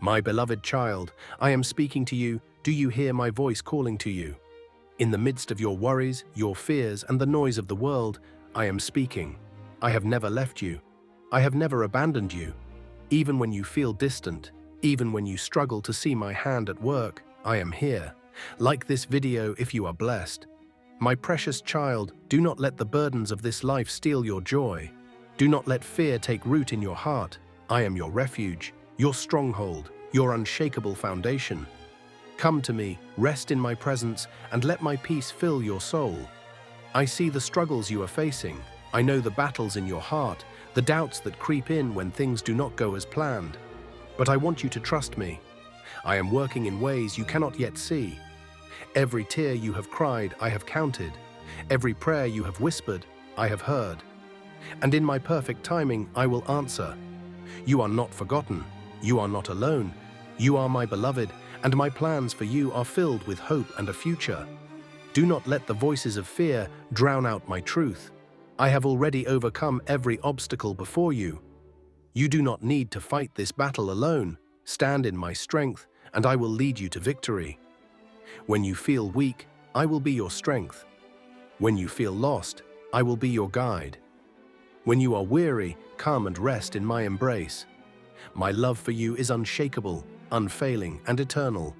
My beloved child, I am speaking to you. Do you hear my voice calling to you? In the midst of your worries, your fears, and the noise of the world, I am speaking. I have never left you. I have never abandoned you. Even when you feel distant, even when you struggle to see my hand at work, I am here. Like this video if you are blessed. My precious child, do not let the burdens of this life steal your joy. Do not let fear take root in your heart. I am your refuge, your stronghold, your unshakable foundation. Come to me, rest in my presence, and let my peace fill your soul. I see the struggles you are facing. I know the battles in your heart, the doubts that creep in when things do not go as planned. But I want you to trust me. I am working in ways you cannot yet see. Every tear you have cried, I have counted. Every prayer you have whispered, I have heard. And in my perfect timing, I will answer. You are not forgotten. You are not alone. You are my beloved, and my plans for you are filled with hope and a future. Do not let the voices of fear drown out my truth. I have already overcome every obstacle before you. You do not need to fight this battle alone. Stand in my strength, and I will lead you to victory. When you feel weak, I will be your strength. When you feel lost, I will be your guide. When you are weary, come and rest in my embrace. My love for you is unshakable, unfailing, and eternal.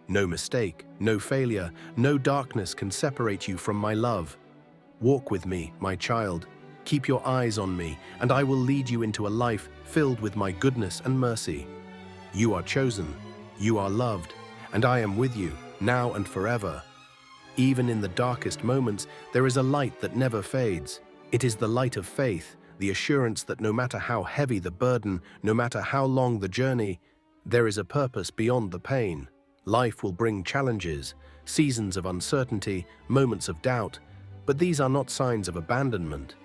No mistake, no failure, no darkness can separate you from my love. Walk with me, my child. Keep your eyes on me, and I will lead you into a life filled with my goodness and mercy. You are chosen, you are loved, and I am with you, now and forever. Even in the darkest moments, there is a light that never fades. It is the light of faith, the assurance that no matter how heavy the burden, no matter how long the journey, there is a purpose beyond the pain. Life will bring challenges, seasons of uncertainty, moments of doubt, but these are not signs of abandonment.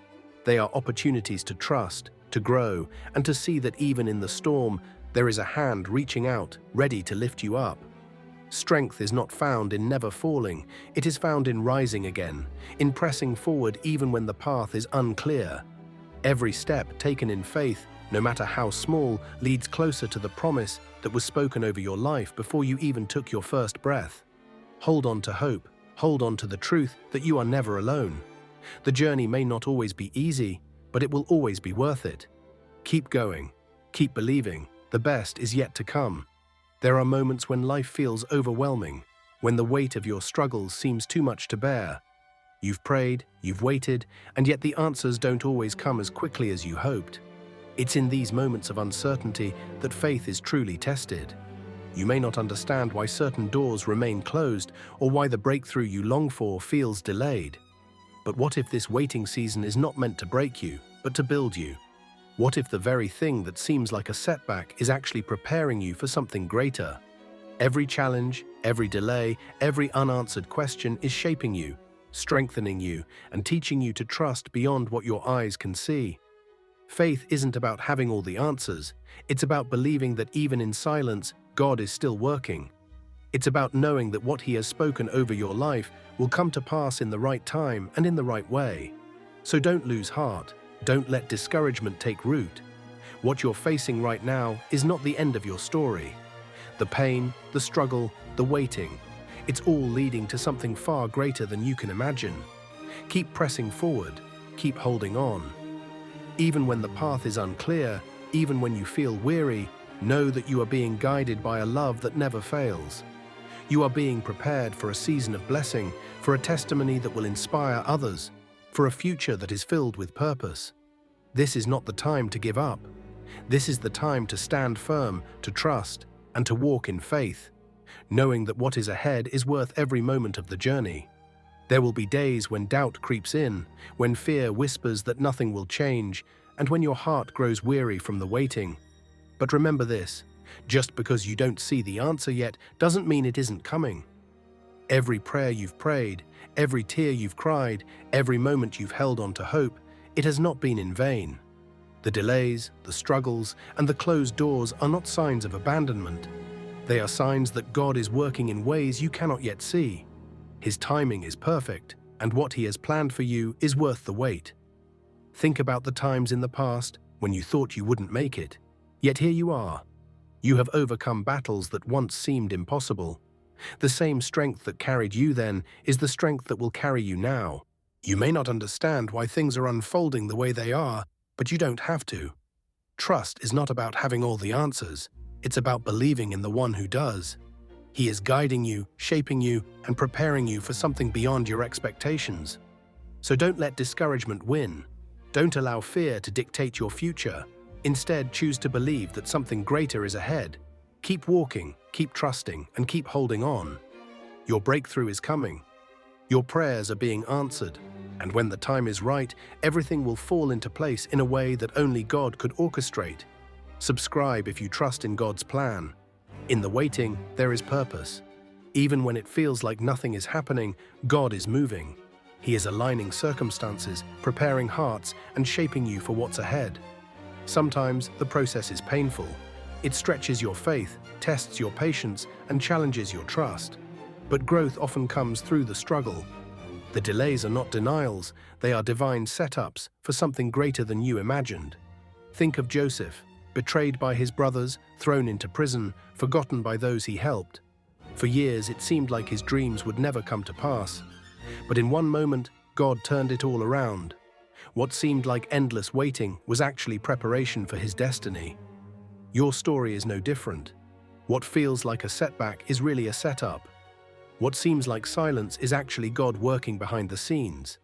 They are opportunities to trust, to grow, and to see that even in the storm, there is a hand reaching out, ready to lift you up. Strength is not found in never falling, it is found in rising again, in pressing forward even when the path is unclear. Every step taken in faith, no matter how small, leads closer to the promise that was spoken over your life before you even took your first breath. Hold on to hope, hold on to the truth that you are never alone. The journey may not always be easy, but it will always be worth it. Keep going, keep believing, the best is yet to come. There are moments when life feels overwhelming, when the weight of your struggles seems too much to bear. You've prayed, you've waited, and yet the answers don't always come as quickly as you hoped. It's in these moments of uncertainty that faith is truly tested. You may not understand why certain doors remain closed or why the breakthrough you long for feels delayed. But what if this waiting season is not meant to break you, but to build you? What if the very thing that seems like a setback is actually preparing you for something greater? Every challenge, every delay, every unanswered question is shaping you, strengthening you, and teaching you to trust beyond what your eyes can see. Faith isn't about having all the answers. It's about believing that even in silence, God is still working. It's about knowing that what He has spoken over your life will come to pass in the right time and in the right way. So don't lose heart. Don't let discouragement take root. What you're facing right now is not the end of your story. The pain, the struggle, the waiting, it's all leading to something far greater than you can imagine. Keep pressing forward. Keep holding on. Even when the path is unclear, even when you feel weary, know that you are being guided by a love that never fails. You are being prepared for a season of blessing, for a testimony that will inspire others, for a future that is filled with purpose. This is not the time to give up. This is the time to stand firm, to trust, and to walk in faith, knowing that what is ahead is worth every moment of the journey. There will be days when doubt creeps in, when fear whispers that nothing will change, and when your heart grows weary from the waiting. But remember this, just because you don't see the answer yet doesn't mean it isn't coming. Every prayer you've prayed, every tear you've cried, every moment you've held on to hope, it has not been in vain. The delays, the struggles, and the closed doors are not signs of abandonment. They are signs that God is working in ways you cannot yet see. His timing is perfect, and what He has planned for you is worth the wait. Think about the times in the past when you thought you wouldn't make it, yet here you are. You have overcome battles that once seemed impossible. The same strength that carried you then is the strength that will carry you now. You may not understand why things are unfolding the way they are, but you don't have to. Trust is not about having all the answers. It's about believing in the one who does. He is guiding you, shaping you, and preparing you for something beyond your expectations. So don't let discouragement win. Don't allow fear to dictate your future. Instead, choose to believe that something greater is ahead. Keep walking, keep trusting, and keep holding on. Your breakthrough is coming. Your prayers are being answered. And when the time is right, everything will fall into place in a way that only God could orchestrate. Subscribe if you trust in God's plan. In the waiting, there is purpose. Even when it feels like nothing is happening, God is moving. He is aligning circumstances, preparing hearts, and shaping you for what's ahead. Sometimes the process is painful. It stretches your faith, tests your patience, and challenges your trust. But growth often comes through the struggle. The delays are not denials, they are divine setups for something greater than you imagined. Think of Joseph, betrayed by his brothers, thrown into prison, forgotten by those he helped. For years it seemed like his dreams would never come to pass. But in one moment, God turned it all around. What seemed like endless waiting was actually preparation for his destiny. Your story is no different. What feels like a setback is really a setup. What seems like silence is actually God working behind the scenes.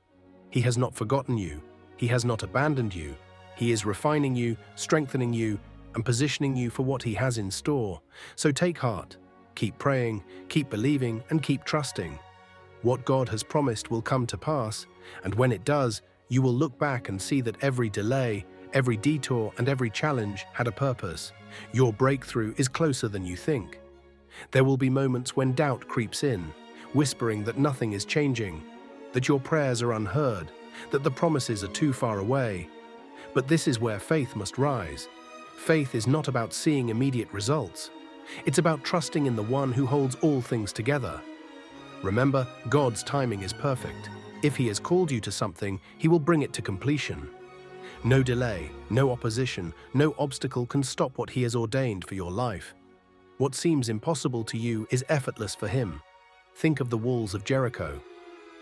He has not forgotten you. He has not abandoned you. He is refining you, strengthening you, and positioning you for what He has in store. So take heart. Keep praying, keep believing, and keep trusting. What God has promised will come to pass, and when it does, you will look back and see that every delay, every detour, and every challenge had a purpose. Your breakthrough is closer than you think. There will be moments when doubt creeps in, whispering that nothing is changing, that your prayers are unheard, that the promises are too far away. But this is where faith must rise. Faith is not about seeing immediate results. It's about trusting in the one who holds all things together. Remember, God's timing is perfect. If He has called you to something, He will bring it to completion. No delay, no opposition, no obstacle can stop what He has ordained for your life. What seems impossible to you is effortless for Him. Think of the walls of Jericho.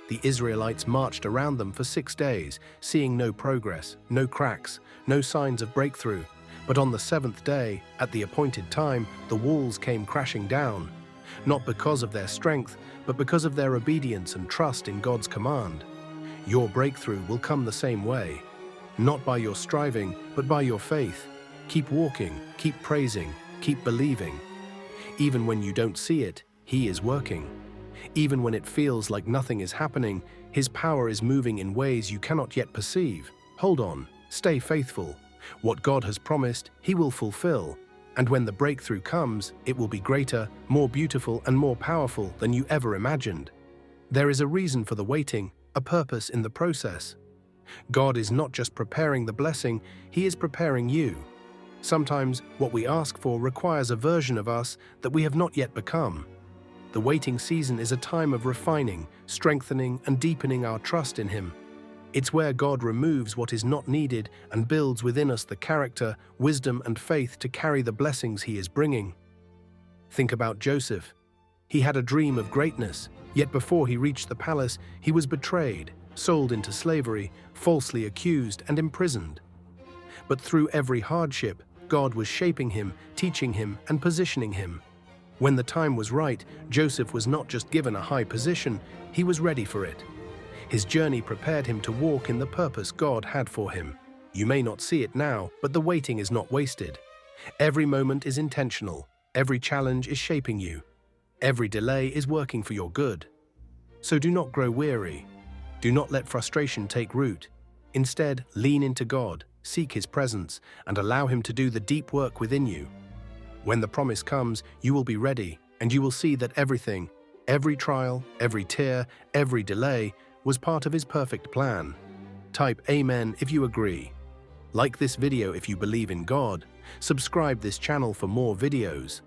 The Israelites marched around them for 6 days, seeing no progress, no cracks, no signs of breakthrough. But on the 7th day, at the appointed time, the walls came crashing down. Not because of their strength, but because of their obedience and trust in God's command. Your breakthrough will come the same way. Not by your striving, but by your faith. Keep walking, keep praising, keep believing. Even when you don't see it, He is working. Even when it feels like nothing is happening, His power is moving in ways you cannot yet perceive. Hold on, stay faithful. What God has promised, He will fulfill. And when the breakthrough comes, it will be greater, more beautiful, and more powerful than you ever imagined. There is a reason for the waiting, a purpose in the process. God is not just preparing the blessing, He is preparing you. Sometimes what we ask for requires a version of us that we have not yet become. The waiting season is a time of refining, strengthening, and deepening our trust in Him. It's where God removes what is not needed and builds within us the character, wisdom, and faith to carry the blessings He is bringing. Think about Joseph. He had a dream of greatness, yet before he reached the palace, he was betrayed, sold into slavery, falsely accused, and imprisoned. But through every hardship, God was shaping him, teaching him, and positioning him. When the time was right, Joseph was not just given a high position, he was ready for it. His journey prepared him to walk in the purpose God had for him. You may not see it now, but the waiting is not wasted. Every moment is intentional. Every challenge is shaping you. Every delay is working for your good. So do not grow weary. Do not let frustration take root. Instead, lean into God, seek His presence, and allow Him to do the deep work within you. When the promise comes, you will be ready, and you will see that everything, every trial, every tear, every delay, was part of His perfect plan. Type Amen if you agree. Like this video if you believe in God. Subscribe this channel for more videos.